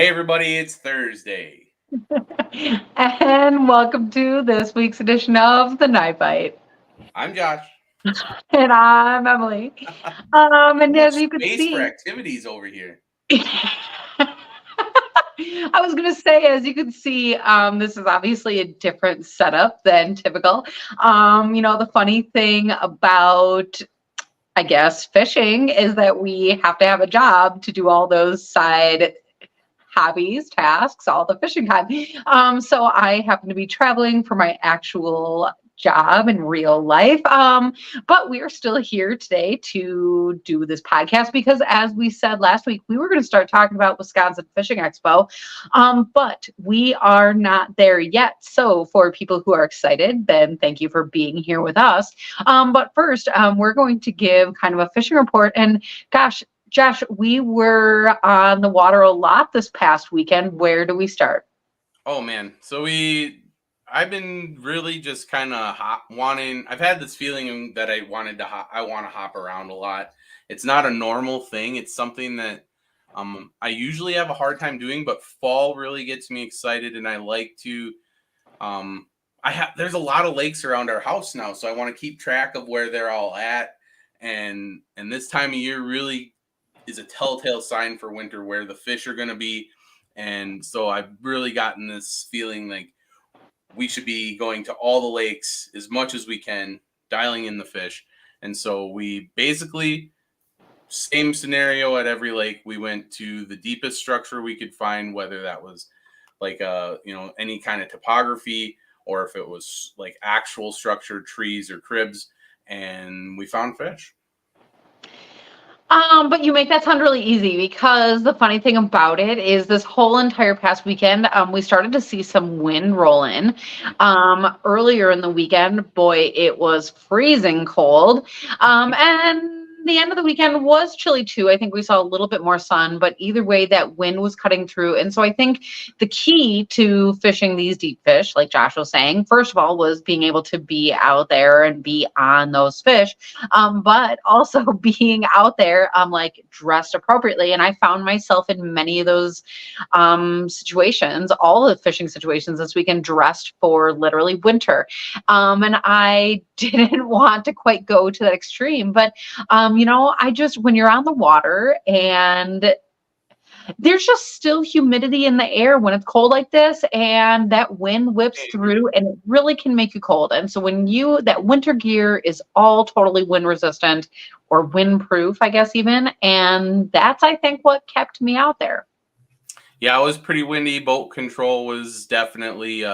Hey everybody, it's Thursday. And welcome to this week's edition of the Night Bite. I'm Josh. And I'm Emily. Too And much as you can space for see, activities over here. I was going to say, as you can see, this is obviously a different setup than typical. The funny thing about I guess fishing is that we have to have a job to do all those side hobbies, tasks, all the fishing time. So I happen to be traveling for my actual job in real life. But we are still here today to do this podcast because, as we said last week, we were going to start talking about Wisconsin Fishing Expo, but we are not there yet. So, for people who are excited, then thank you for being here with us. But first, we're going to give kind of a fishing report. And gosh, Josh, we were on the water a lot this past weekend. Where do we start? Oh man, I've been really just kind of wanting. I've had this feeling that I want to hop around a lot. It's not a normal thing. It's something that I usually have a hard time doing, but fall really gets me excited, and I like to. Um, there's a lot of lakes around our house now, so I want to keep track of where they're all at, and this time of year really is a telltale sign for winter where the fish are going to be. And so I've really gotten this feeling like we should be going to all the lakes as much as we can, dialing in the fish. And so we basically, same scenario at every lake. We went to the deepest structure we could find, whether that was like any kind of topography or if it was like actual structure, trees or cribs, and we found fish. But you make that sound really easy because the funny thing about it is this whole entire past weekend, we started to see some wind roll in. Earlier in the weekend, boy, it was freezing cold. And the end of the weekend was chilly too. I think we saw a little bit more sun, but either way, that wind was cutting through. And so I think the key to fishing these deep fish, like Josh was saying, first of all, was being able to be out there and be on those fish, but also being out there, like dressed appropriately. And I found myself in many of those situations, all the fishing situations this weekend, dressed for literally winter. And I didn't want to quite go to that extreme, but I just, when you're on the water and there's just still humidity in the air when it's cold like this, and that wind whips through and it really can make you cold. And so when that winter gear is all totally wind resistant or windproof, I guess, even, and that's, I think, what kept me out there. Yeah, it was pretty windy. Boat control was definitely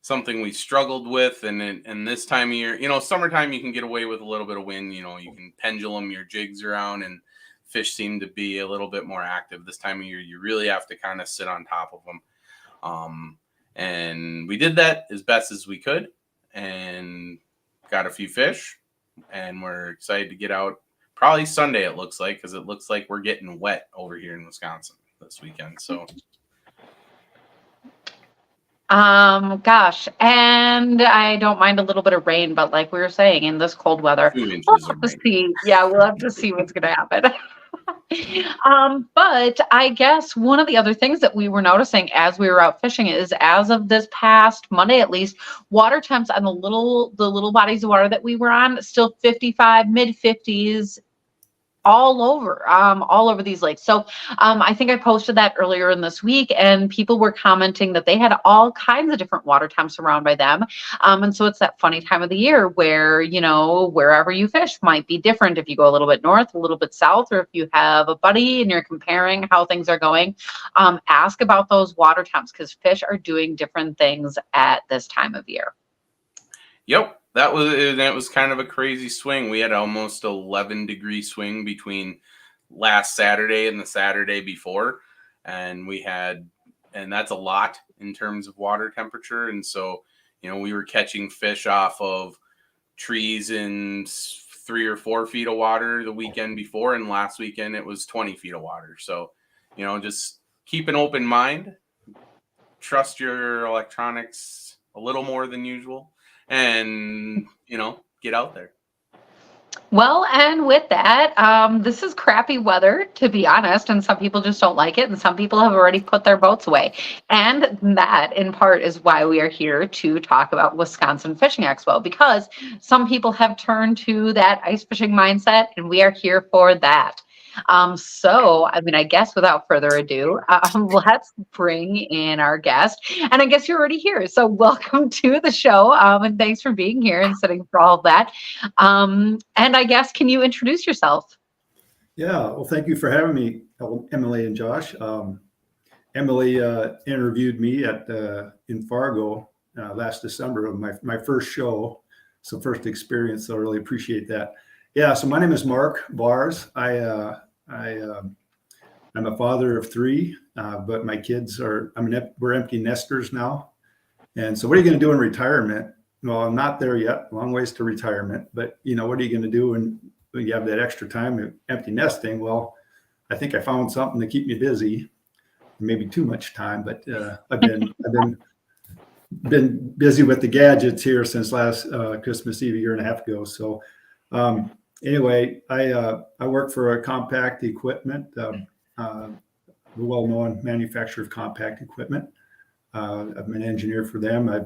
something we struggled with, and this time of year, summertime, you can get away with a little bit of wind. You can pendulum your jigs around, and fish seem to be a little bit more active. This time of year, you really have to kind of sit on top of them. And we did that as best as we could, and got a few fish, and we're excited to get out. Probably Sunday, it looks like, because it looks like we're getting wet over here in Wisconsin this weekend. So Gosh, and I don't mind a little bit of rain, but like we were saying, in this cold weather, 2 inches of we'll have to rain. see. Yeah, we'll have to see what's going to happen. But I guess one of the other things that we were noticing as we were out fishing is, as of this past Monday at least, water temps on the little bodies of water that we were on, still 55, mid 50s, all over these lakes. So I think I posted that earlier in this week, and people were commenting that they had all kinds of different water temps around by them. And so it's that funny time of the year where, wherever you fish might be different if you go a little bit north, a little bit south, or if you have a buddy and you're comparing how things are going. Ask about those water temps because fish are doing different things at this time of year. Yep, that was kind of a crazy swing. We had almost 11-degree swing between last Saturday and the Saturday before, and and that's a lot in terms of water temperature. And so, we were catching fish off of trees in 3 or 4 feet of water the weekend before, and last weekend it was 20 feet of water. So, just keep an open mind, trust your electronics a little more than usual, and get out there. Well, and with that, this is crappy weather, to be honest, and some people just don't like it, and some people have already put their boats away. And that, in part, is why we are here to talk about Wisconsin Fishing Expo, because some people have turned to that ice fishing mindset, and we are here for that. So, I mean, I guess without further ado, let's bring in our guest. And I guess you're already here. So, welcome to the show. And thanks for being here and sitting for all of that. And I guess, can you introduce yourself? Yeah, well, thank you for having me, Emily and Josh. Emily interviewed me at in Fargo last December of my first show, so first experience. So I really appreciate that. Yeah, so my name is Mark Bars. I'm a father of three, but my kids are. We're empty nesters now. And so, what are you going to do in retirement? Well, I'm not there yet. Long ways to retirement. But what are you going to do when you have that extra time empty nesting? Well, I think I found something to keep me busy. Maybe too much time, but I've been busy with the gadgets here since last Christmas Eve a year and a half ago. So anyway, I work for a compact equipment, well-known manufacturer of compact equipment. I'm an engineer for them. I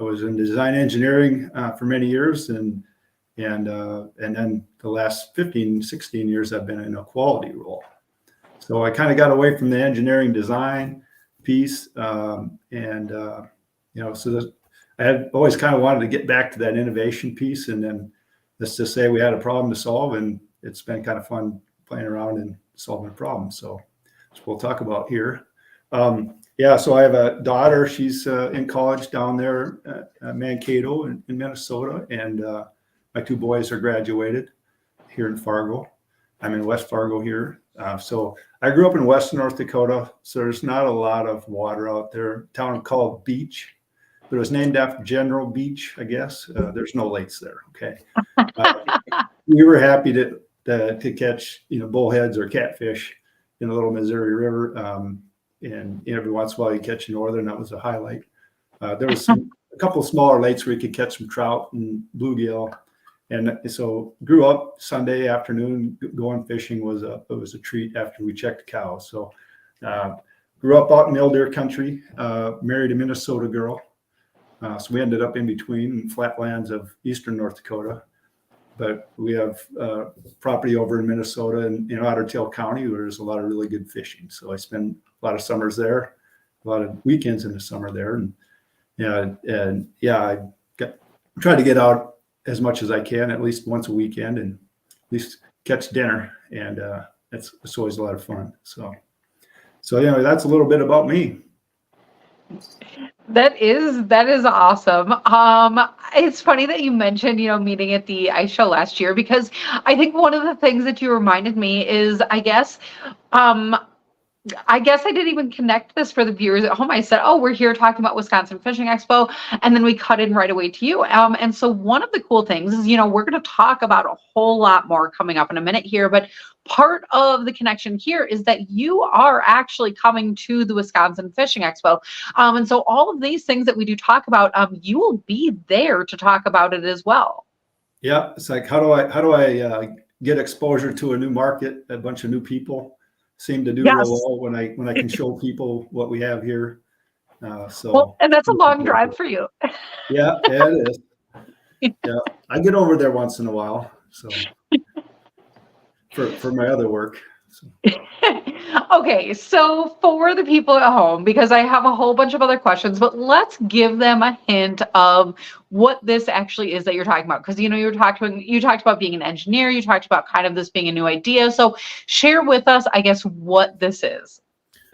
was in design engineering for many years, and then the last 15, 16 years I've been in a quality role. So I kind of got away from the engineering design piece, so I had always kind of wanted to get back to that innovation piece, and then let's just say we had a problem to solve, and it's been kind of fun playing around and solving problems. So that's what we'll talk about here. So I have a daughter. She's in college down there at Mankato in Minnesota, and my two boys are graduated here in Fargo. I'm in West Fargo here. So I grew up in Western North Dakota, so there's not a lot of water out there. A town called Beach, but it was named after General Beach, I guess. There's no lakes there. Okay, we were happy to catch bullheads or catfish in the Little Missouri River. And every once in a while you catch a northern. That was a highlight. There was a couple of smaller lakes where you could catch some trout and bluegill. And so grew up Sunday afternoon going fishing was a treat after we checked cows. So grew up out in Mule country, married a Minnesota girl. So we ended up in between flatlands of eastern North Dakota. But we have property over in Minnesota and in Otter Tail County where there's a lot of really good fishing. So I spend a lot of summers there, a lot of weekends in the summer there. I try to get out as much as I can, at least once a weekend, and at least catch dinner. And it's always a lot of fun. So anyway, that's a little bit about me. That is awesome. It's funny that you mentioned, meeting at the ice show last year, because I think one of the things that you reminded me is, I guess I didn't even connect this for the viewers at home. I said, "Oh, we're here talking about Wisconsin Fishing Expo," and then we cut in right away to you. And so one of the cool things is, we're going to talk about a whole lot more coming up in a minute here. But part of the connection here is that you are actually coming to the Wisconsin Fishing Expo, and so all of these things that we do talk about, you will be there to talk about it as well. Yeah, it's like how do I get exposure to a new market, a bunch of new people? Seem to do Yes. real well when I can show people what we have here. And that's a long drive for you. Yeah, it is. Yeah, I get over there once in a while. So for my other work. So. Okay, so for the people at home, because I have a whole bunch of other questions, but let's give them a hint of what this actually is that you're talking about. Because you talked about being an engineer, you talked about kind of this being a new idea. So share with us, I guess, what this is.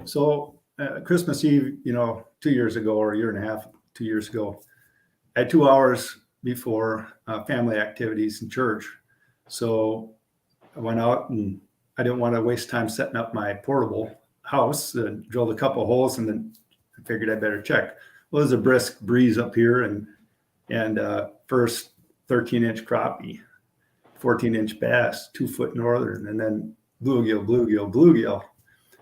So Christmas Eve, 2 years ago, or a year and a half, 2 years ago, I had 2 hours before family activities in church. So I went out, and I didn't want to waste time setting up my portable house. Drilled a couple of holes, and then I figured I better check. Well, there's a brisk breeze up here, and first 13-inch crappie, 14-inch bass, 2-foot northern, and then bluegill.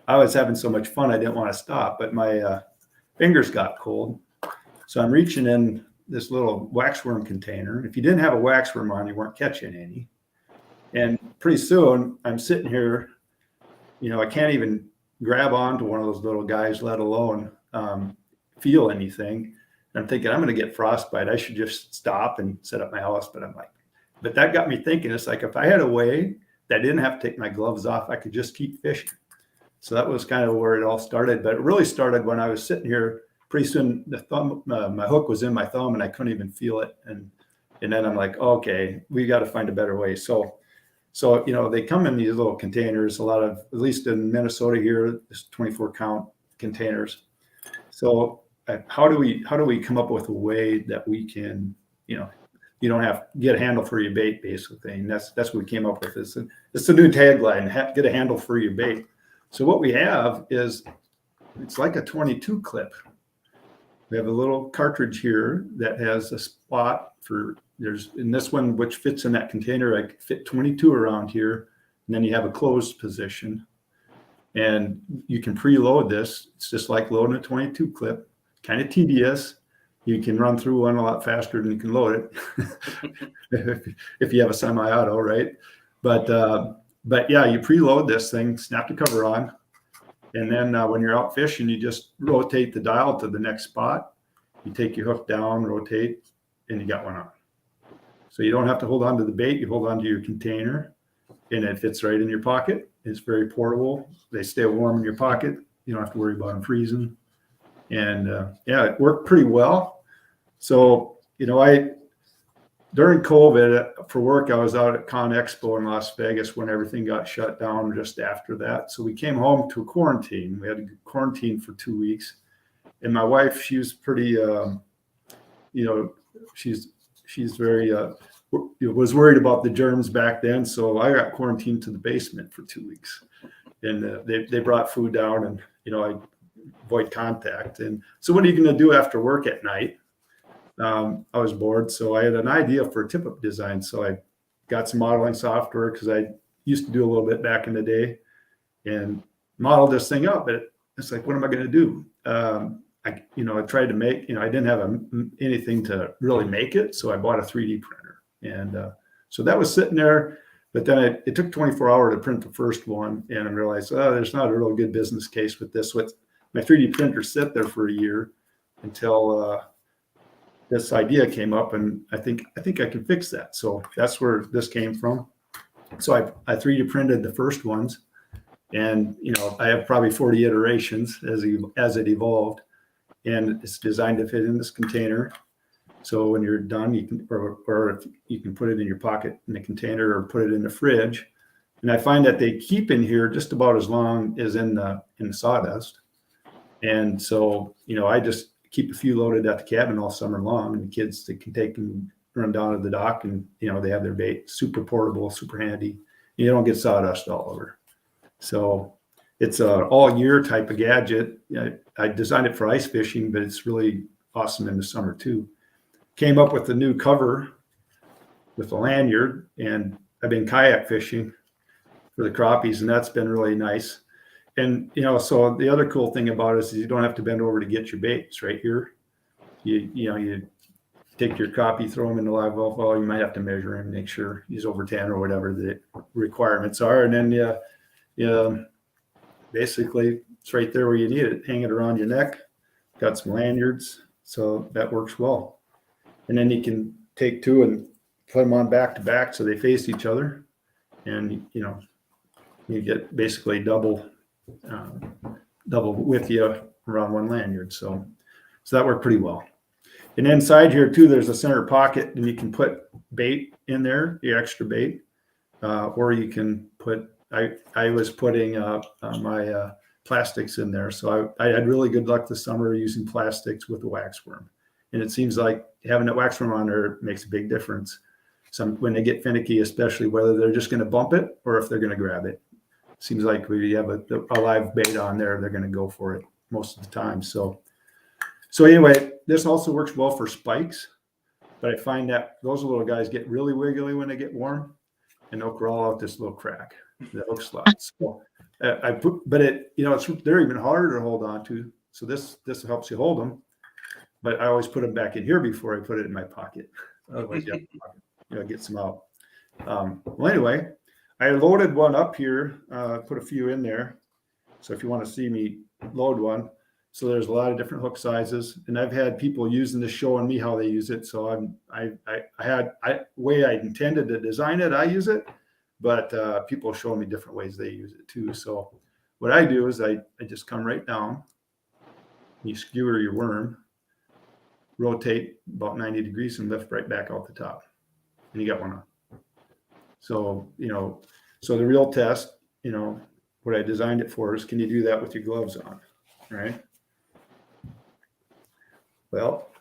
I was having so much fun I didn't want to stop, but my fingers got cold. So I'm reaching in this little waxworm container. If you didn't have a waxworm on, you weren't catching any. And pretty soon I'm sitting here, I can't even grab onto one of those little guys, let alone feel anything. And I'm thinking, I'm going to get frostbite. I should just stop and set up my house. But that got me thinking. It's like, if I had a way that I didn't have to take my gloves off, I could just keep fishing. So that was kind of where it all started. But it really started when I was sitting here. Pretty soon my hook was in my thumb and I couldn't even feel it. And then I'm like, okay, we got to find a better way. So they come in these little containers, a lot of, at least in Minnesota here, it's 24 count containers. So how do we come up with a way that we can, you don't have to get a handle for your bait, basically. And that's what we came up with. It's a new tagline, get a handle for your bait. So what we have is, it's like a 22 clip. We have a little cartridge here that has a spot for, in this one, which fits in that container, I fit 22 around here. And then you have a closed position. And you can preload this. It's just like loading a 22 clip, kind of tedious. You can run through one a lot faster than you can load it if you have a semi-auto, right? But yeah, you preload this thing, snap the cover on. And then when you're out fishing, you just rotate the dial to the next spot. You take your hook down, rotate, and you got one on. So you don't have to hold on to the bait. You hold on to your container, and it fits right in your pocket. It's very portable. They stay warm in your pocket. You don't have to worry about them freezing. And yeah, it worked pretty well. So, during COVID for work, I was out at Con Expo in Las Vegas when everything got shut down just after that. So we came home to quarantine. We had to quarantine for 2 weeks. And my wife, she was pretty, she's very, was worried about the germs back then. So I got quarantined to the basement for 2 weeks. And they brought food down, and, I avoid contact. And so what are you going to do after work at night? I was bored, so I had an idea for a tip-up design. So I got some modeling software, because I used to do a little bit back in the day, and modeled this thing up. But it's like, what am I going to do? I tried to make, I didn't have anything to really make it, so I bought a 3D printer, and so that was sitting there. But then it took 24 hours to print the first one, and I realized, there's not a real good business case with this. With my 3D printer sit there for a year until this idea came up, and I think I can fix that. So that's where this came from. So I 3D printed the first ones, and I have probably 40 iterations as it evolved, and it's designed to fit in this container. So when you're done, you can, or if you can put it in your pocket in the container, or put it in the fridge. And I find that they keep in here just about as long as in the sawdust. And so, I just keep a few loaded at the cabin all summer long, and the kids, they can take and run down to the dock, and, they have their bait. Super portable, super handy. You don't get sawdust all over. So it's a all year type of gadget. I designed it for ice fishing, but it's really awesome in the summer too. Came up with a new cover with a lanyard, and I've been kayak fishing for the crappies, and that's been really nice. And, so the other cool thing about it is you don't have to bend over to get your bait. It's right here. You take your crappie, throw them in the live well, you might have to measure him, make sure he's over 10 or whatever the requirements are. And then, basically it's right there where you need it. Hang it around your neck. Got some lanyards. So that works well. And then you can take two and put them on back to back, so they face each other. And, you get basically double with you around one lanyard. So that worked pretty well. And inside here too, there's a center pocket, and you can put bait in there, the extra bait, or you can put, I was putting my plastics in there. So I had really good luck this summer using plastics with the waxworm. And it seems like having that waxworm on there makes a big difference. When they get finicky, especially whether they're just going to bump it or if they're going to grab it. Seems like we have a live bait on there, they're going to go for it most of the time. So anyway, this also works well for spikes, but I find that those little guys get really wiggly when they get warm, and they'll crawl out this little crack, the hook slot. So they're even harder to hold on to. So this helps you hold them, but I always put them back in here before I put it in my pocket. Otherwise, get some out. Well, anyway. I loaded one up here, put a few in there. So if you want to see me load one, so there's a lot of different hook sizes, and I've had people using this showing me how they use it. So way I intended to design it, I use it, but people show me different ways they use it too. So what I do is I just come right down, you skewer your worm, rotate about 90 degrees and lift right back out the top, and you got one on. So, so the real test, what I designed it for is, can you do that with your gloves on, right? Well,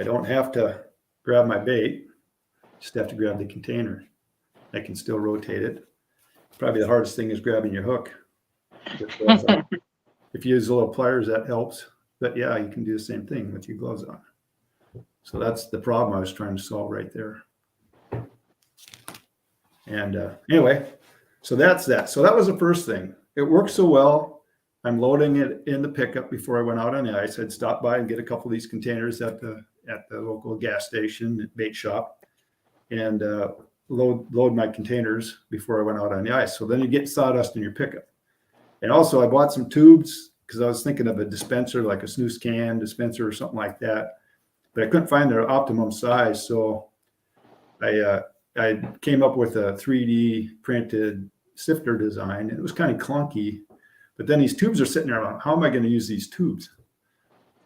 I don't have to grab my bait, just have to grab the container. I can still rotate it. Probably the hardest thing is grabbing your hook. If you use little pliers, that helps. But yeah, you can do the same thing with your gloves on. So that's the problem I was trying to solve right there. And anyway, so that's that. So that was the first thing. It worked so well. I'm loading it in the pickup before I went out on the ice. I'd stop by and get a couple of these containers at the local gas station, bait shop, and load my containers before I went out on the ice. So then you get sawdust in your pickup. And also I bought some tubes because I was thinking of a dispenser, like a snooze can dispenser or something like that, but I couldn't find their optimum size. So I came up with a 3D printed sifter design. It was kind of clunky, but then these tubes are sitting there. How am I going to use these tubes?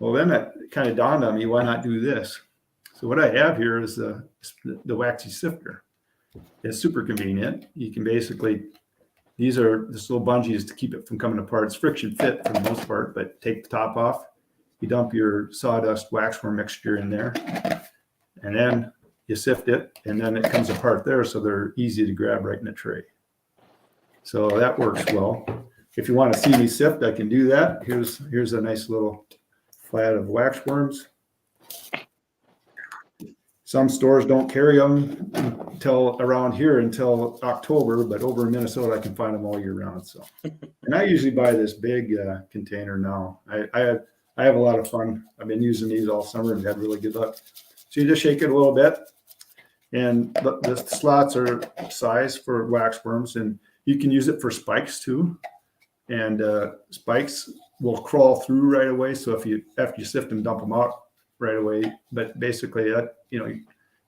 Well, then it kind of dawned on me, why not do this? So what I have here is the waxy sifter. It's super convenient. You can basically, these are just little bungees to keep it from coming apart. It's friction fit for the most part, but take the top off. You dump your sawdust waxworm mixture in there, and then you sift it, and then it comes apart there, so they're easy to grab right in the tray. So that works well. If you want to see me sift, I can do that. Here's a nice little flat of waxworms. Some stores don't carry them until around here until October, but over in Minnesota, I can find them all year round. So, and I usually buy this big container now. I have a lot of fun. I've been using these all summer and had really good luck. So you just shake it a little bit, and the slots are size for waxworms, and you can use it for spikes too. And spikes will crawl through right away. So after you sift them, dump them out right away. But basically, that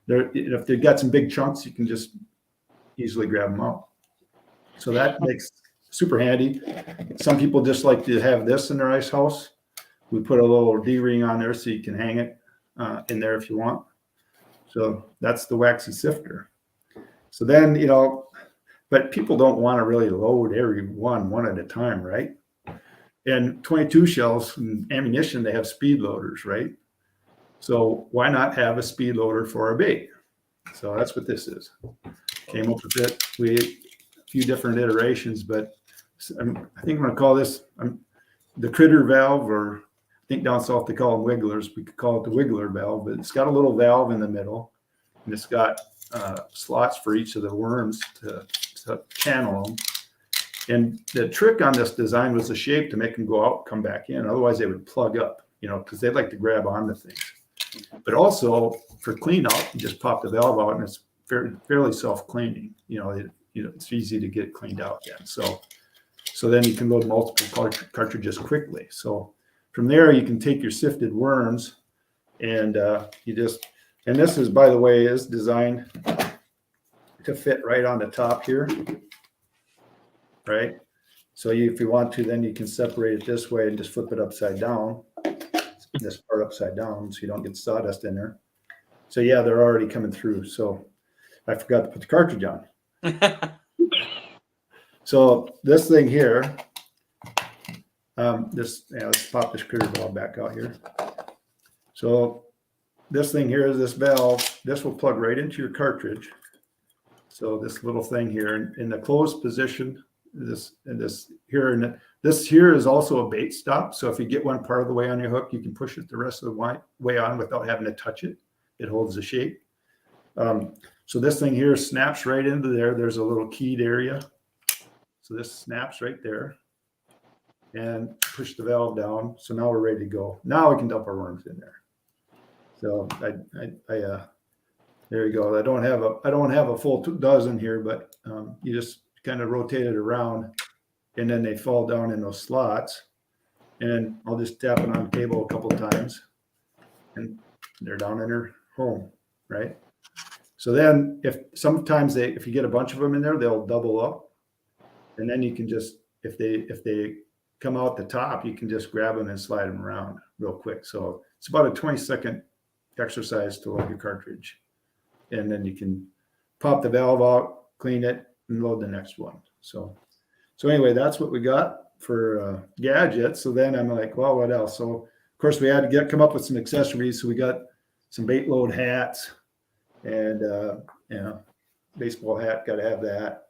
if they've got some big chunks, you can just easily grab them out. So that makes super handy. Some people just like to have this in their ice house. We put a little D-ring on there so you can hang it in there if you want. So that's the waxy sifter. So then, but people don't want to really load every one at a time, right? And 22 shells and ammunition, they have speed loaders, right? So why not have a speed loader for our bait? So that's what this is. Came up with it. We had a few different iterations, but I think I'm going to call this the critter valve, or I think down south they call them wigglers. We could call it the wiggler valve, but it's got a little valve in the middle, and it's got slots for each of the worms to channel them. And the trick on this design was the shape to make them go out, come back in. Otherwise, they would plug up, because they'd like to grab onto things. But also for clean out, you just pop the valve out, and it's fairly self-cleaning. It's easy to get cleaned out again. So then you can load multiple cartridges quickly. So from there, you can take your sifted worms, and and this is, by the way, is designed to fit right on the top here, right? So if you want to, then you can separate it this way and just flip it upside down, this part upside down, so you don't get sawdust in there. So yeah, they're already coming through. So I forgot to put the cartridge on. So this thing here, let's pop this critter valve back out here. So this thing here is this valve. This will plug right into your cartridge. So this little thing here in the closed position, this here is also a bait stop. So if you get one part of the way on your hook, you can push it the rest of the way on without having to touch it. It holds the shape. So this thing here snaps right into there. There's a little keyed area. So this snaps right there, and push the valve down. So now we're ready to go. Now we can dump our worms in there. So There you go. I don't have a full 2 dozen here, but you just kind of rotate it around, and then they fall down in those slots. And I'll just tap it on the table a couple of times, and they're down in their home, right? So then, if you get a bunch of them in there, they'll double up, and then you can just if they come out the top, you can just grab them and slide them around real quick. So it's about a 20-second exercise to load your cartridge, and then you can pop the valve out, clean it, and load the next one. So anyway, that's what we got for gadgets. So then I'm like, well, what else? So of course we had to come up with some accessories. So we got some BAITLOAD hats, and baseball hat, got to have that,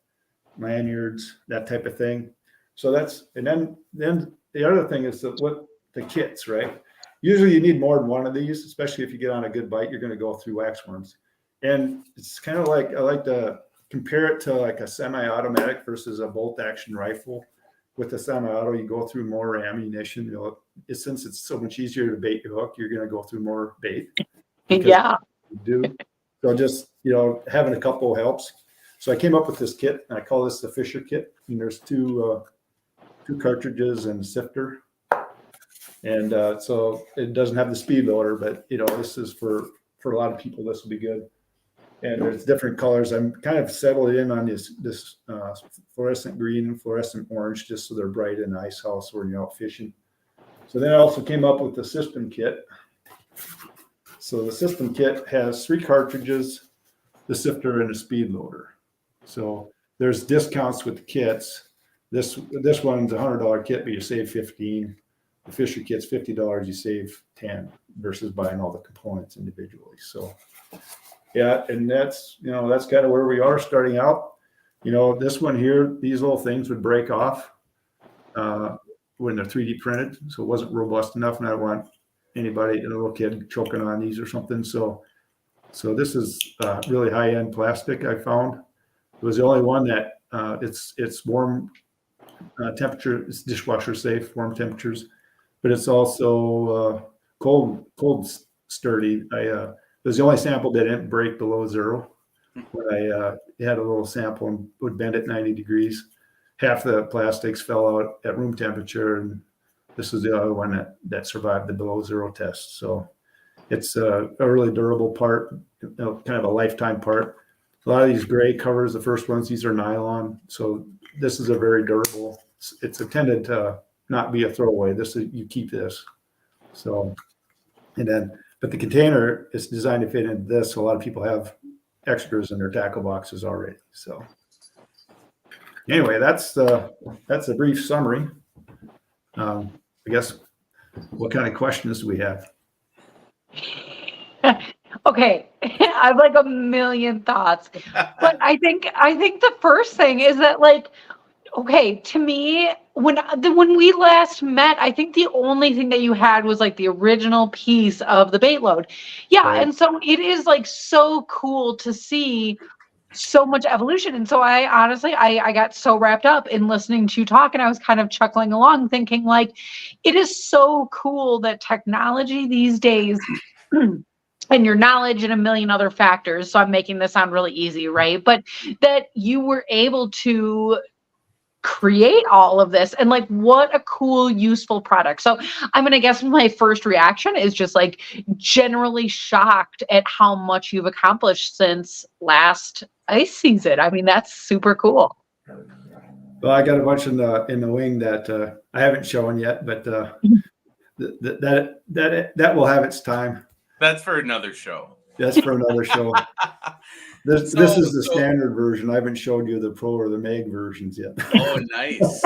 lanyards, that type of thing. So and then the other thing is what the kits, right? Usually you need more than one of these, especially if you get on a good bite, you're going to go through waxworms. And it's kind of like, I like to compare it to like a semi-automatic versus a bolt action rifle. With a semi-auto, you go through more ammunition. Since it's so much easier to bait your hook, you're going to go through more bait. Yeah. You do. So just, having a couple helps. So I came up with this kit, and I call this the Fisher kit. And there's two cartridges and a sifter. And so it doesn't have the speed loader, but this is for a lot of people, this will be good. And there's different colors. I'm kind of settled in on this fluorescent green, fluorescent orange, just so they're bright in the ice house when you're out fishing. So then I also came up with the system kit. So the system kit has 3 cartridges, the sifter, and a speed loader. So there's discounts with the kits. This one's a $100 kit, but you save $15. The Fisher kit's $50, you save $10 versus buying all the components individually. So yeah, and that's kind of where we are starting out. This one here, these little things would break off when they're 3D printed, so it wasn't robust enough, and I don't want anybody, a little kid, choking on these or something. So this is really high-end plastic I found. It was the only one that it's warm temperature, it's dishwasher safe, warm temperatures, but it's also cold sturdy. It was the only sample that didn't break below 0. When I had a little sample and would bend at 90 degrees. Half the plastics fell out at room temperature, and this was the other one that survived the below 0 test. So it's a really durable part, kind of a lifetime part. A lot of these gray covers, the first ones, these are nylon. So this is a very durable. It's intended to not be a throwaway. You keep this. So, but the container is designed to fit into this. So a lot of people have extras in their tackle boxes already. So anyway, that's a brief summary. I guess, what kind of questions do we have? Okay, I have like a million thoughts, but I think the first thing is that, like, okay, to me, when we last met, I think the only thing that you had was like the original piece of the BAITLOAD. Yeah, Right. and so it is like so cool to see so much evolution. And so I honestly, I got so wrapped up in listening to you talk, and I was kind of chuckling along thinking, like, it is so cool that technology these days and your knowledge and a million other factors. So I'm making this sound really easy, right? But that you were able to create all of this, and like, what a cool, useful product. So I'm going to guess my first reaction is just like generally shocked at how much you've accomplished since last ice season. I mean, that's super cool. Well, I got a bunch in the wing that I haven't shown yet, but that will have its time. That's for another show. That's for another show. This is the standard version. I haven't showed you the pro or the meg versions yet. Oh, nice.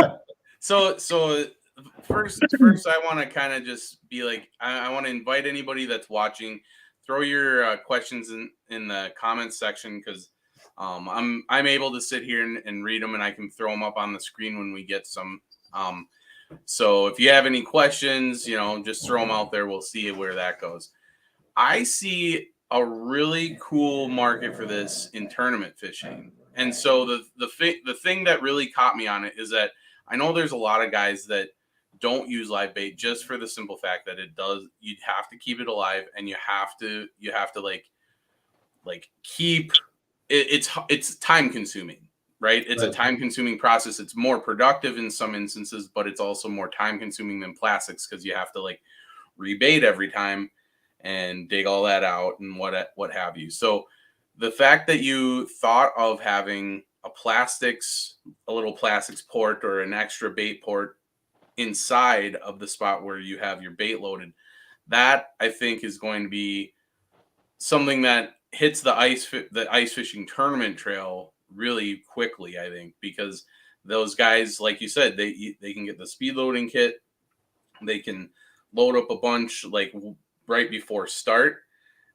So first I want to kind of just be like, I want to invite anybody that's watching, throw your questions in the comments section, because I'm able to sit here and read them, and I can throw them up on the screen when we get some. So if you have any questions, just throw them out there. We'll see where that goes. I see a really cool market for this in tournament fishing. And so the thing that really caught me on it is that I know there's a lot of guys that don't use live bait, just for the simple fact that you'd have to keep it alive, and you have to like like keep it's time consuming, right? It's a time consuming process. It's more productive in some instances, but it's also more time consuming than plastics because you have to like rebait every time and dig all that out and what have you. So the fact that you thought of having a little plastics port or an extra bait port inside of the spot where you have your bait loaded, that I think is going to be something that hits the ice fishing tournament trail really quickly, I think, because those guys, like you said, they can get the speed loading kit, they can load up a bunch like right before start,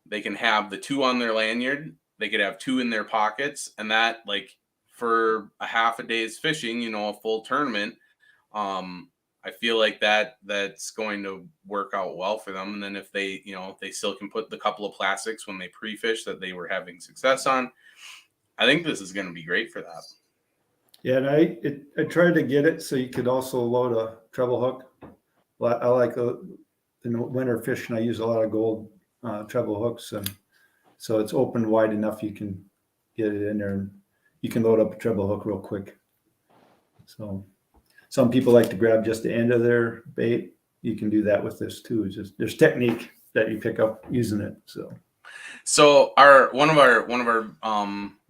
they can have the 2 on their lanyard, they could have 2 in their pockets, and that like for a half a day's fishing, you know, a full tournament, I feel like that's going to work out well for them. And then if they, you know, if they still can put the couple of plastics when they pre-fish that they were having success on, I think this is going to be great for that. Yeah, and I tried to get it so you could also load a treble hook. I like in winter fishing, I use a lot of gold treble hooks, and so it's open wide enough you can get it in there, and you can load up a treble hook real quick. So some people like to grab just the end of their bait. You can do that with this too. It's just there's technique that you pick up using it. So one of our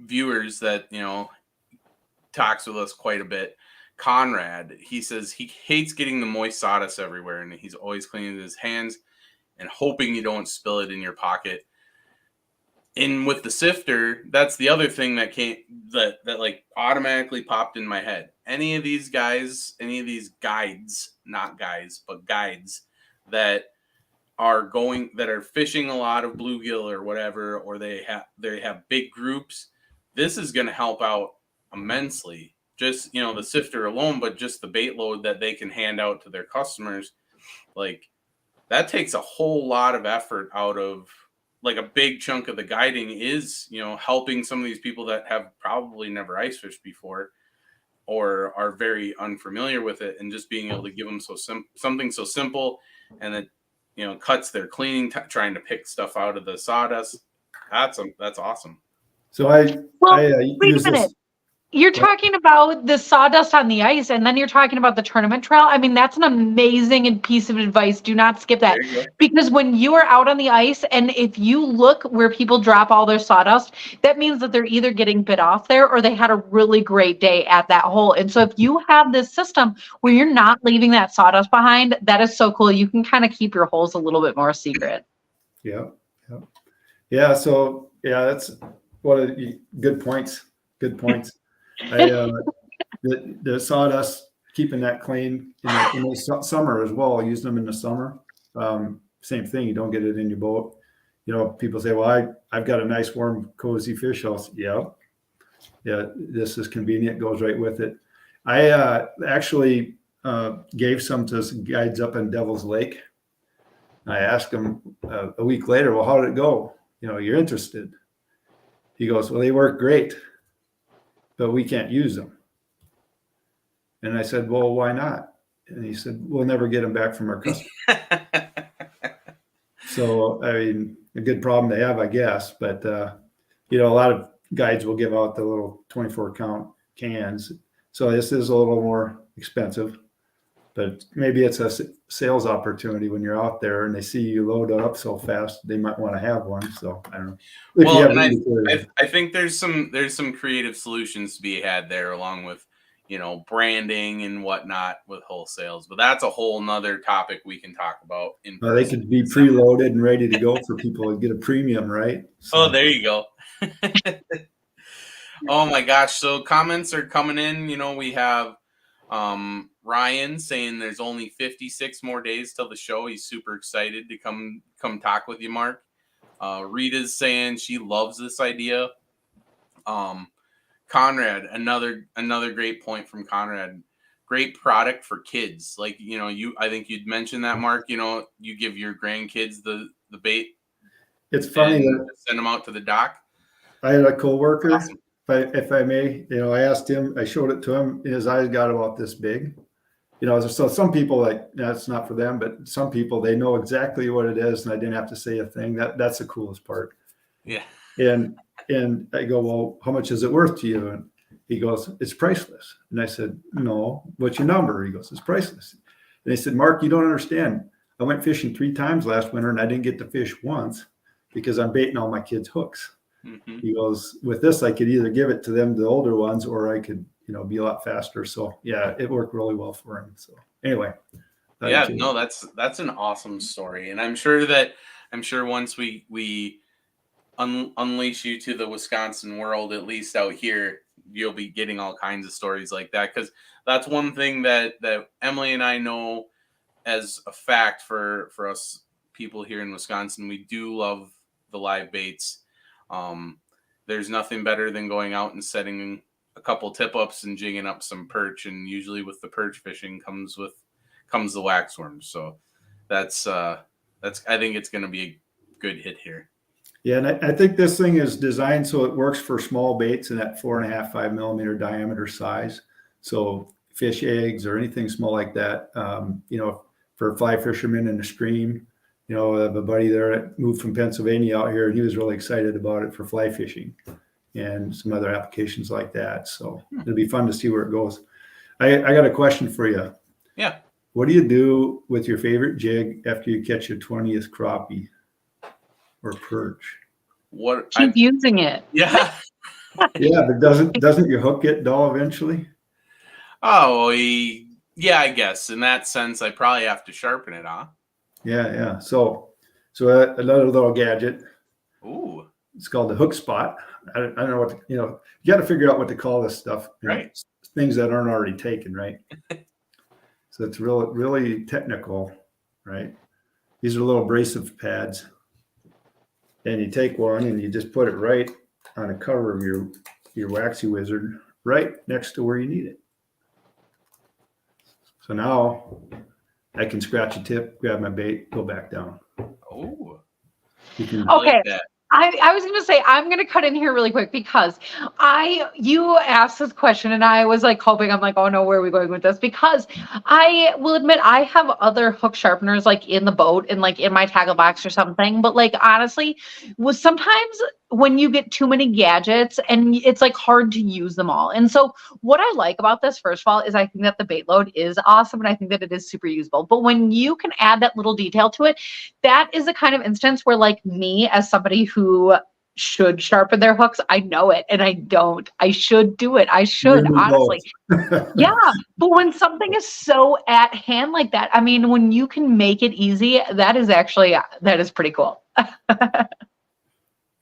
viewers that, you know, talks with us quite a bit, Conrad, he says he hates getting the moist sawdust everywhere, and he's always cleaning his hands and hoping you don't spill it in your pocket. And with the sifter, that's the other thing that like automatically popped in my head. Any of these guides, not guys, but guides that are fishing a lot of bluegill or whatever, or they have big groups, this is going to help out immensely. Just, you know, the sifter alone, but just the bait load that they can hand out to their customers, like that takes a whole lot of effort out of, like, a big chunk of the guiding is, you know, helping some of these people that have probably never ice fished before or are very unfamiliar with it, and just being able to give them something so simple, and that, you know, cuts their cleaning, trying to pick stuff out of the sawdust. That's awesome. So wait a minute. You're talking about the sawdust on the ice, and then you're talking about the tournament trail. I mean, that's an amazing piece of advice. Do not skip that. Because when you are out on the ice, and if you look where people drop all their sawdust, that means that they're either getting bit off there or they had a really great day at that hole. And so if you have this system where you're not leaving that sawdust behind, that is so cool. You can kind of keep your holes a little bit more secret. Yeah. So that's one of the good points. The sawdust, keeping that clean in the summer as well. I use them in the summer. Same thing. You don't get it in your boat. You know, people say, "Well, I've got a nice, warm, cozy fish house." Yeah. This is convenient. Goes right with it. I actually gave some to some guides up in Devil's Lake. I asked him a week later, "Well, how did it go? You know, you're interested?" He goes, "Well, they work great, but we can't use them." And I said, "Well, why not?" And he said, "We'll never get them back from our customers." So, I mean, a good problem to have, I guess. But, you know, a lot of guides will give out the little 24 count cans. So this is a little more expensive, but maybe it's a sales opportunity when you're out there and they see you load it up so fast, they might want to have one. So I don't know. Well, and I think there's some creative solutions to be had there, along with, you know, branding and whatnot with wholesales. But that's a whole nother topic we can talk about. They could be preloaded and ready to go for people to get a premium, right? So. Oh, there you go. Oh my gosh. So comments are coming in. You know, we have Ryan saying there's only 56 more days till the show. He's super excited to come talk with you, Mark. Rita's saying she loves this idea. Conrad, another great point from Conrad. Great product for kids. Like, you know, I think you'd mentioned that, Mark. You know, you give your grandkids the bait. It's funny that send them out to the dock. I had a coworker. Awesome. If I may, you know, I asked him, I showed it to him, his eyes got about this big. You know, so some people, like, that's not for them, but some people, they know exactly what it is, and I didn't have to say a thing. That's the coolest part. Yeah. And I go, well, how much is it worth to you? And he goes, it's priceless. And I said, no, what's your number? He goes, it's priceless. And I said, Mark, you don't understand. I went fishing 3 times last winter and I didn't get to fish once because I'm baiting all my kids' hooks. Mm-hmm. He goes, with this, I could either give it to them, the older ones, or I could, be a lot faster. So yeah, it worked really well for him. So anyway. Yeah, no, that's an awesome story. And I'm sure once we unleash you to the Wisconsin world, at least out here, you'll be getting all kinds of stories like that. Because that's one thing that Emily and I know as a fact for us people here in Wisconsin. We do love the live baits. There's nothing better than going out and setting a couple tip ups and jigging up some perch. And usually with the perch fishing comes the waxworms. So that's I think it's going to be a good hit here. Yeah, and I think this thing is designed so it works for small baits in that 4.5, 5 millimeter diameter size. So fish eggs or anything small like that. For fly fishermen in the stream, I have a buddy there that moved from Pennsylvania out here, and he was really excited about it for fly fishing and some other applications like that. So it'll be fun to see where it goes. I got a question for you. Yeah. What do you do with your favorite jig after you catch your 20th crappie or perch? Keep using it. Yeah. Yeah, but doesn't your hook get dull eventually? Oh, yeah, I guess in that sense, I probably have to sharpen it, huh? Yeah. So another little gadget. Ooh. It's called the hook spot. I don't know what you got to figure out what to call this stuff. Right. Things that aren't already taken, right? So it's really technical, right? These are little abrasive pads, and you take one and you just put it right on the cover of your waxy wizard, right next to where you need it. So now I can scratch a tip, grab my bait, go back down. Oh. Okay. Like that. I was going to say, I'm going to cut in here really quick because you asked this question and I was like hoping, I'm like, oh no, where are we going with this? Because I will admit I have other hook sharpeners like in the boat and like in my tackle box or something. But like, honestly, sometimes when you get too many gadgets and it's like hard to use them all. And so what I like about this, first of all, is I think that the BAITLOAD is awesome and I think that it is super usable. But when you can add that little detail to it, that is the kind of instance where like me as somebody who should sharpen their hooks, I know it and I don't. I should do it. I should, honestly. Yeah. But when something is so at hand like that, I mean, when you can make it easy, that is pretty cool.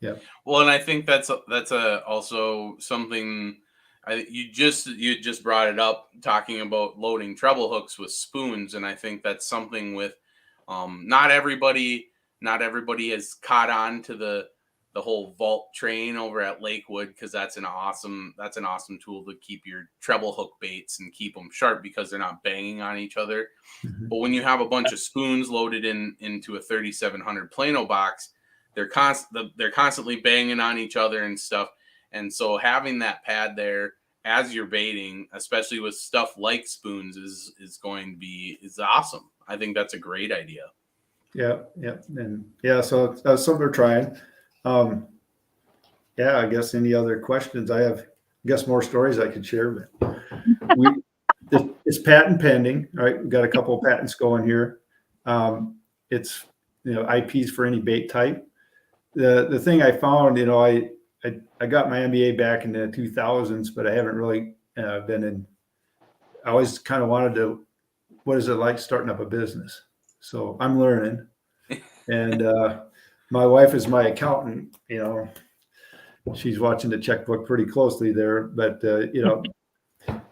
Yeah. Well, and I think that's also something you just brought it up, talking about loading treble hooks with spoons, and I think that's something with not everybody has caught on to the whole vault train over at Lakewood, because that's an awesome tool to keep your treble hook baits and keep them sharp because they're not banging on each other. Mm-hmm. But when you have a bunch of spoons loaded into a 3700 Plano box, they're constantly banging on each other and stuff. And so having that pad there as you're baiting, especially with stuff like spoons, is awesome. I think that's a great idea. Yeah. And so that's something we're trying. I guess any other questions? I guess more stories I could share, but it's patent pending. All right, we've got a couple of patents going here. It's IPs for any bait type. The thing I found, I got my MBA back in the 2000s, but I haven't really been in. I always kind of wanted to. What is it like starting up a business? So I'm learning, and my wife is my accountant. She's watching the checkbook pretty closely there, but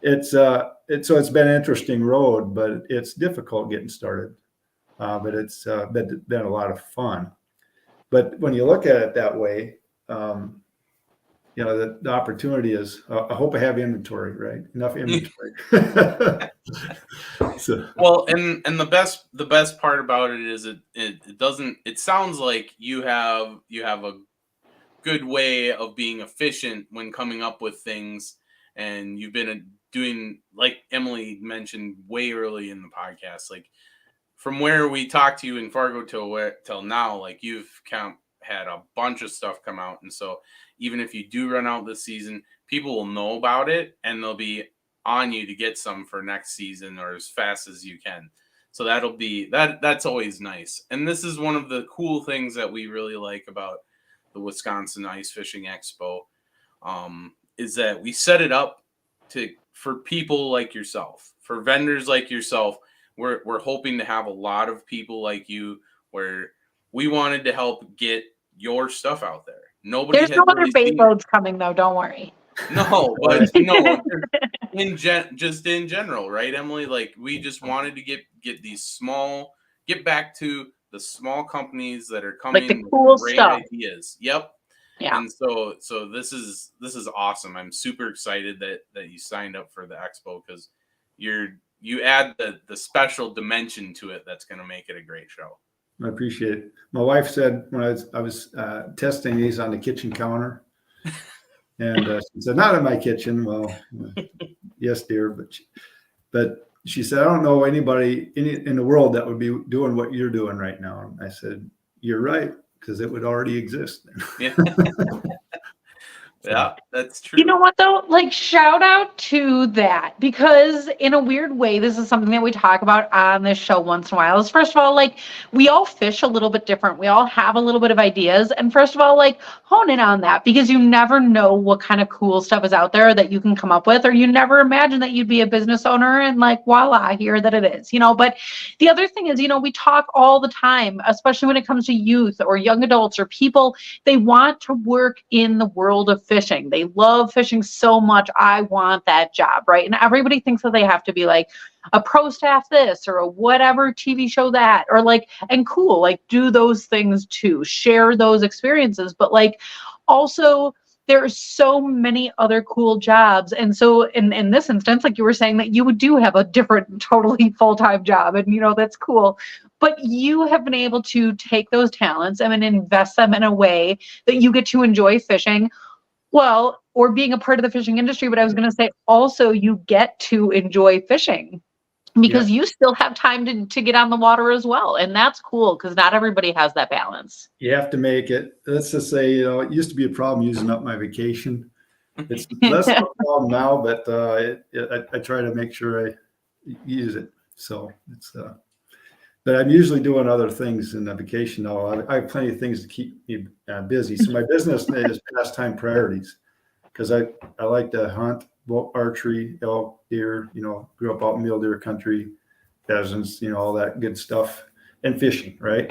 it's been an interesting road, but it's difficult getting started. But it's been a lot of fun. But when you look at it that way, the opportunity is. I hope I have inventory, right? Enough inventory. Well, and the best part about it is it doesn't. It sounds like you have a good way of being efficient when coming up with things, and you've been doing, like Emily mentioned way early in the podcast, like from where we talked to you in Fargo till now, like you've had a bunch of stuff come out. And so even if you do run out this season, people will know about it and they'll be on you to get some for next season or as fast as you can. So that'll be that's always nice. And this is one of the cool things that we really like about the Wisconsin Ice Fishing Expo, is that we set it up for people like yourself, for vendors like yourself. We're hoping to have a lot of people like you, where we wanted to help get your stuff out there. Nobody There's had no other really bait seen loads coming though. Don't worry. no, but no, just in general, right, Emily? Like we just wanted to get these small, get back to the small companies that are Like the coming cool with great stuff. ideas. Yep. Yeah. And so this is awesome. I'm super excited that you signed up for the expo, because you add the special dimension to it that's going to make it a great show. I appreciate it. My wife said when I was testing these on the kitchen counter, and she said, "Not in my kitchen." Well, yes, dear, but she said, "I don't know anybody in the world that would be doing what you're doing right now." And I said, "You're right, because it would already exist." Yeah. Yeah, that's true. You know what though? Like shout out to that, because in a weird way, this is something that we talk about on this show once in a while. Is first of all, like we all fish a little bit different. We all have a little bit of ideas. And first of all, like hone in on that, because you never know what kind of cool stuff is out there that you can come up with, or you never imagine that you'd be a business owner and like voila, here that it is, But the other thing is, we talk all the time, especially when it comes to youth or young adults or people, they want to work in the world of fishing. They love fishing so much. I want that job, right? And everybody thinks that they have to be like a pro staff this or a whatever TV show that, or like, and cool, like do those things too, share those experiences. But like also, there are so many other cool jobs. And so in this instance, like you were saying, that you do have a different, totally full-time job, and that's cool. But you have been able to take those talents and invest them in a way that you get to enjoy fishing, well, or being a part of the fishing industry. But I was going to say also, you get to enjoy fishing because you still have time to get on the water as well. And that's cool, because not everybody has that balance. You have to make it. Let's just say, it used to be a problem using up my vacation. It's less of a problem now, but I try to make sure I use it. So it's, but I'm usually doing other things in the vacation now. I have plenty of things to keep me busy. So my business is Pastime Priorities, because I like to hunt, archery, elk, deer, grew up out in mule deer country, pheasants, all that good stuff, and fishing, right?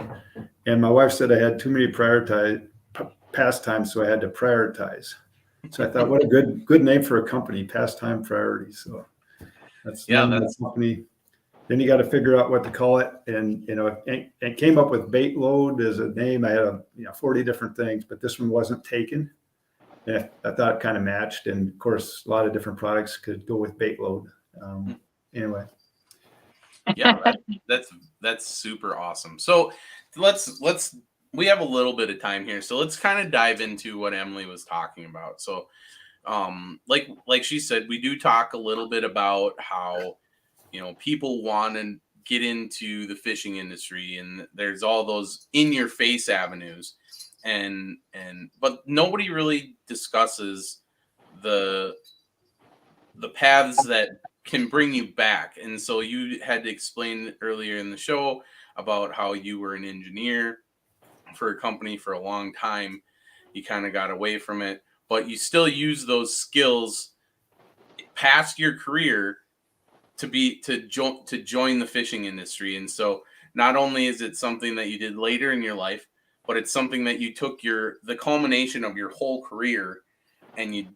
And my wife said I had too many pastimes, so I had to prioritize. So I thought, what a good name for a company, Pastime Priorities. So that's the company. Then you got to figure out what to call it, and and came up with BAITLOAD as a name. I had 40 different things, but this one wasn't taken. And I thought it kind of matched, and of course, a lot of different products could go with BAITLOAD. Anyway, yeah, that's super awesome. So let's we have a little bit of time here, so let's kind of dive into what Emily was talking about. So, like she said, we do talk a little bit about how people want to get into the fishing industry, and there's all those in your face avenues, but nobody really discusses the paths that can bring you back. And so you had to explain earlier in the show about how you were an engineer for a company for a long time. You kind of got away from it, but you still use those skills past your career to join the fishing industry. And so not only is it something that you did later in your life, but it's something that you took the culmination of your whole career, and you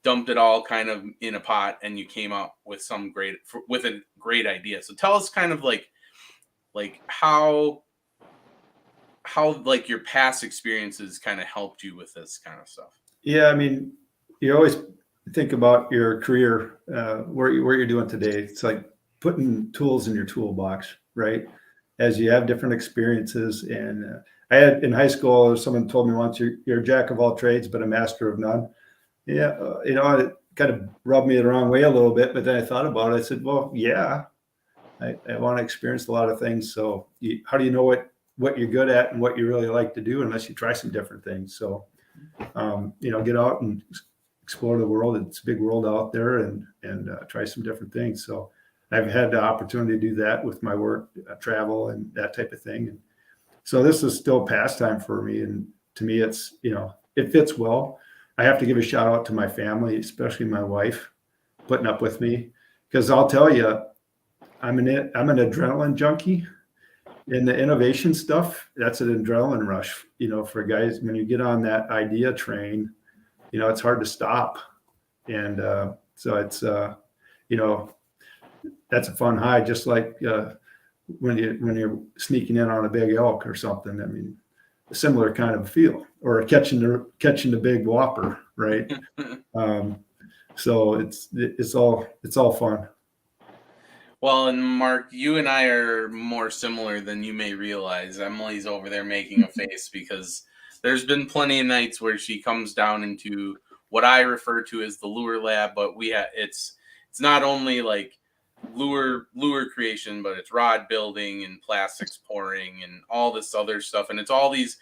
dumped it all kind of in a pot, and you came up with a great idea. So tell us kind of like how like your past experiences kind of helped you with this kind of stuff. Yeah, I mean, you always think about your career, where you're doing today. It's like putting tools in your toolbox, right? As you have different experiences. And I had in high school, someone told me once, you're a jack of all trades, but a master of none. Yeah, it kind of rubbed me the wrong way a little bit. But then I thought about it. I said, well, yeah, I want to experience a lot of things. So how do you know what what you're good at and what you really like to do unless you try some different things. So, get out and explore the world. It's a big world out there, and try some different things. So I've had the opportunity to do that with my work, travel and that type of thing. And so this is still pastime for me. And to me, it's, it fits well. I have to give a shout out to my family, especially my wife, putting up with me, because I'll tell you, I'm an adrenaline junkie. And the innovation stuff, that's an adrenaline rush, for guys. When you get on that idea train, it's hard to stop. And so it's, that's a fun high, just like when you're sneaking in on a big elk or something. I mean, a similar kind of feel, or catching the big whopper, right? So it's all fun. Well, and Mark, you and I are more similar than you may realize. Emily's over there making a face because there's been plenty of nights where she comes down into what I refer to as the lure lab, but it's not only like lure creation, but it's rod building and plastics pouring and all this other stuff. And it's all these,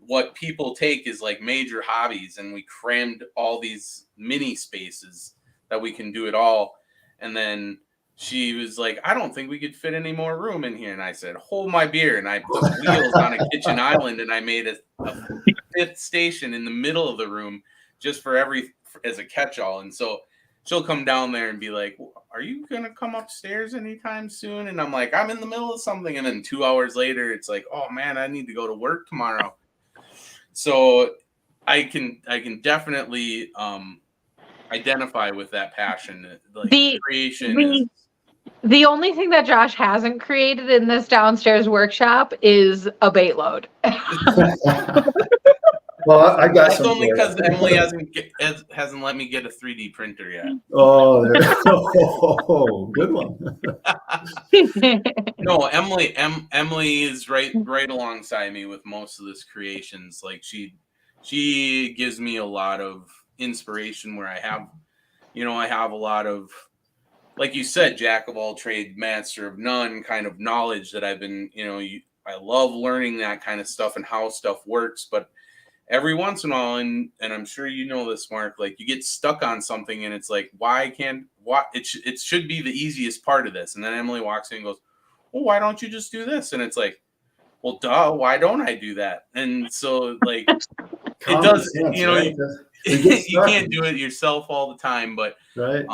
what people take is like major hobbies, and we crammed all these mini spaces that we can do it all. And then she was like, I don't think we could fit any more room in here. And I said, hold my beer. And I put wheels on a kitchen island, and I made a fifth station in the middle of the room just as a catch-all. And so she'll come down there and be like, are you going to come upstairs anytime soon? And I'm like, I'm in the middle of something. And then 2 hours later, it's like, oh man, I need to go to work tomorrow. So I can definitely identify with that passion. Like creation. The only thing that Josh hasn't created in this downstairs workshop is a BAITLOAD. Well, I got. That's only because Emily hasn't let me get a 3D printer yet. Oh, good one. No, Emily is right alongside me with most of this creations. Like she gives me a lot of inspiration where I have a lot of, like you said, jack of all trades, master of none kind of knowledge that I've been, I love learning that kind of stuff and how stuff works. But every once in a while, and I'm sure you know this, Mark, like you get stuck on something and it's like, it should be the easiest part of this. And then Emily walks in and goes, well, why don't you just do this? And it's like, well, duh, why don't I do that? And so like, it does, right? You can't do it yourself all the time, but right.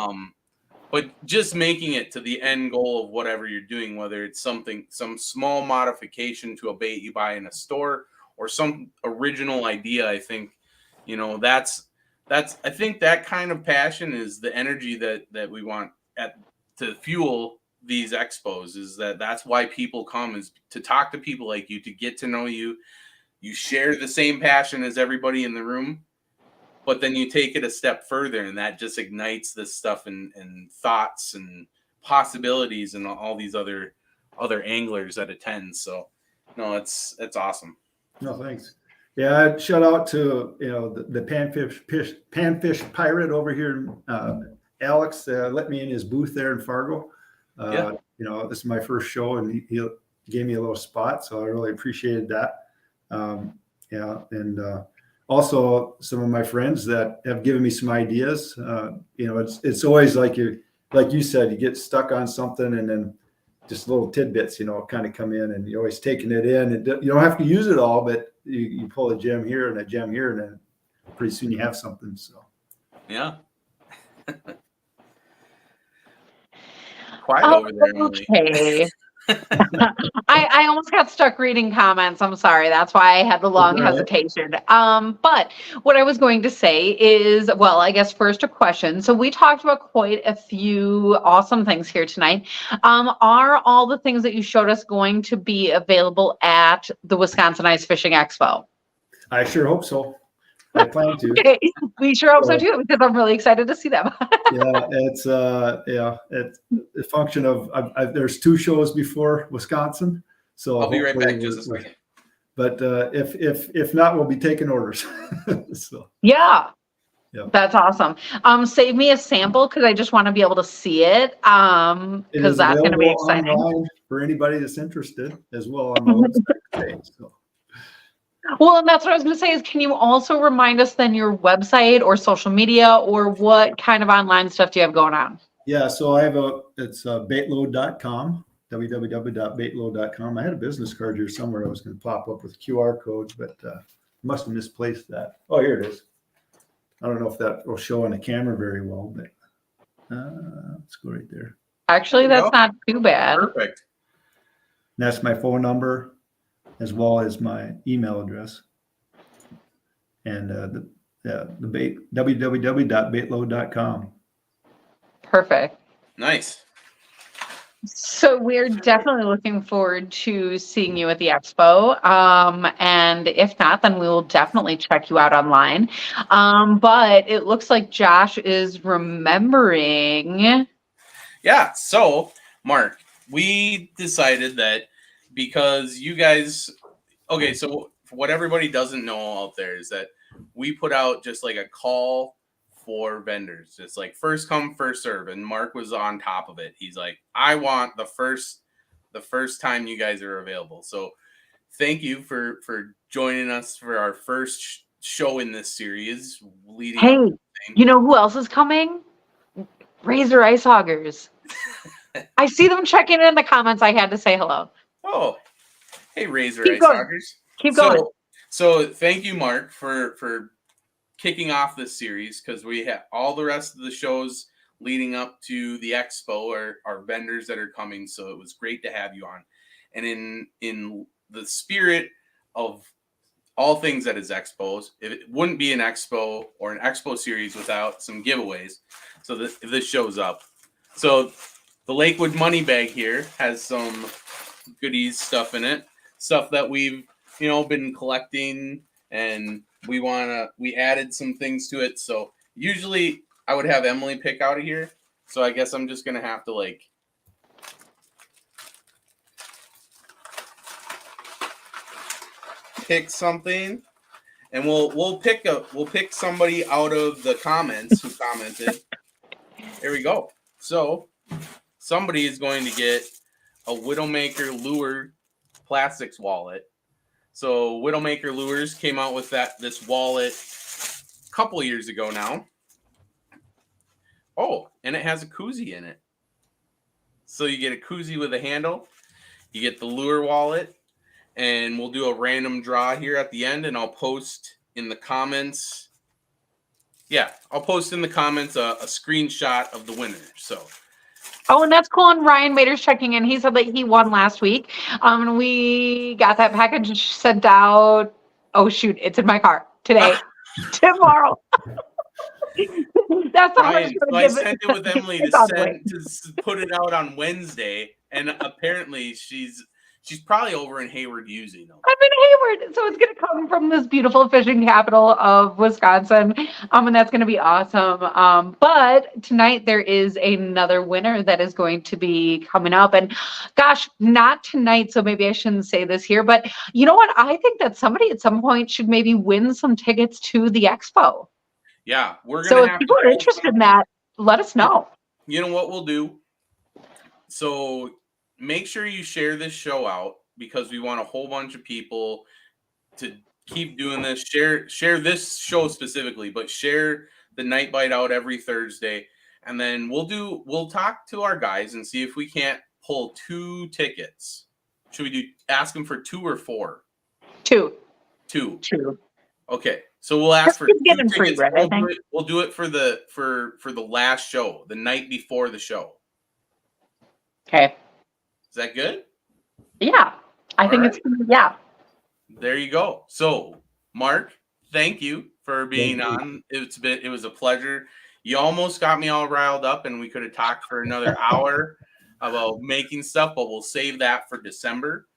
But just making it to the end goal of whatever you're doing, whether it's some small modification to a bait you buy in a store or some original idea, I think, that's I think that kind of passion is the energy that we want to fuel these expos. Is that's why people come, is to talk to people like you, to get to know you. You share the same passion as everybody in the room, but then you take it a step further, and that just ignites this stuff and thoughts and possibilities and all these other anglers that attend. So, no, it's awesome. No, thanks. Yeah, shout out to the panfish pirate over here, Alex. Let me in his booth there in Fargo. This is my first show, and he gave me a little spot, so I really appreciated that. Also some of my friends that have given me some ideas. It's always like you said, you get stuck on something, and then just little tidbits, kind of come in, and you're always taking it in, and you don't have to use it all, but you pull a gem here and a gem here, and then pretty soon you have something. So yeah. Quiet over there, Emily. Okay. I almost got stuck reading comments. I'm sorry. That's why I had the long hesitation. But what I was going to say is, well, I guess first a question. So we talked about quite a few awesome things here tonight. Are all the things that you showed us going to be available at the Wisconsin Ice Fishing Expo? I sure hope so. I plan to. Okay. We sure hope so too, because I'm really excited to see them. It's a function of there's 2 shows before Wisconsin, so I'll be right back just a second. But if not, we'll be taking orders. So yeah. Yeah. That's awesome. Save me a sample because I just want to be able to see it. It Because is that's going to be available exciting. online for anybody that's interested as well on my website today. So. Well, and that's what I was going to say is, can you also remind us then your website or social media, or what kind of online stuff do you have going on? Yeah, so it's BAITLOAD.com, www.baitload.com. I had a business card here somewhere I was going to pop up with QR codes, but must have misplaced that. Oh, here it is. I don't know if that will show on the camera very well, but let's go right there. Actually, that's not too bad. Perfect. And that's my phone number as well as my email address. And www.baitload.com. Perfect. Nice. So we're definitely looking forward to seeing you at the expo. And if not, then we will definitely check you out online. But it looks like Josh is remembering. Yeah. So, Mark, we decided that because you guys, okay, so what everybody doesn't know out there is that we put out just like a call for vendors, just like first come, first serve. And Mark was on top of it. He's like, I want the first time you guys are available. So thank you for joining us for our first show in this series leading Hey, up. you know who else is coming? Razor Ice Hoggers. I see them checking in the comments. I had to say hello. Oh, hey, Razor Keep Ice going. Hoggers. Keep going. So thank you, Mark, for kicking off this series, because we have all the rest of the shows leading up to the expo are vendors that are coming. So it was great to have you on. And in the spirit of all things that is expos, it wouldn't be an expo or an expo series without some giveaways. So this shows up. So the Lakewood money bag here has some goodies stuff in it, stuff that we've been collecting, and we added some things to it. So usually I would have Emily pick out of here. So I guess I'm just gonna have to like pick something, and we'll pick somebody out of the comments who commented. Here we go. So somebody is going to get a Widowmaker lure plastics wallet. So Widowmaker Lures came out with this wallet a couple of years ago now. Oh, and it has a koozie in it. So you get a koozie with a handle, you get the lure wallet, and we'll do a random draw here at the end, and I'll post in the comments. Yeah, I'll post in the comments a screenshot of the winner. So. Oh, and that's cool. And Ryan Mader's checking in. He said that he won last week. And we got that package sent out. Oh, shoot. It's in my car today, tomorrow. That's how Ryan, so I sent it with Emily to put it out on Wednesday, and apparently she's probably over in Hayward using them. I'm in Hayward, so it's going to come from this beautiful fishing capital of Wisconsin, and that's going to be awesome. But tonight there is another winner that is going to be coming up, and gosh, not tonight, so maybe I shouldn't say this here, but you know what? I think that somebody at some point should maybe win some tickets to the expo. Yeah, we're So gonna if have people are interested in that, let us know. You know what we'll do? So make sure you share this show out, because we want a whole bunch of people to keep doing this. Share this show specifically, but share the Night Bite out every Thursday, and then we'll talk to our guys and see if we can't pull 2 tickets. Should we ask them for 2 or 4? 2. 2. 2. Okay, so we'll ask for 2 tickets. Free, right, we'll do it for the last show, the night before the show. Okay. Is that good? Yeah, I think it's yeah. There you go. So, Mark, thank you for being on. It was a pleasure. You almost got me all riled up, and we could have talked for another hour about making stuff, but we'll save that for December.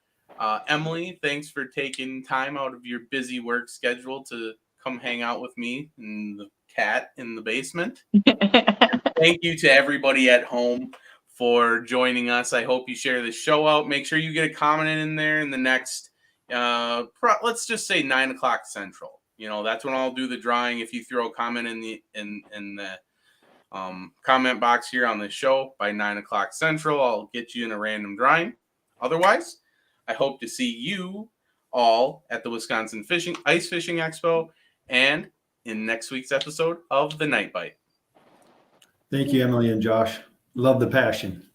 Emily, thanks for taking time out of your busy work schedule to come hang out with me and the cat in the basement. Thank you to everybody at home for joining us. I hope you share this show out. Make sure you get a comment in there in the next, let's just say 9 o'clock Central. that's when I'll do the drawing. If you throw a comment in the comment box here on the show by 9 o'clock Central, I'll get you in a random drawing. Otherwise, I hope to see you all at the Wisconsin Ice Fishing Expo and in next week's episode of The Night Bite. Thank you, Emily and Josh. Love the passion.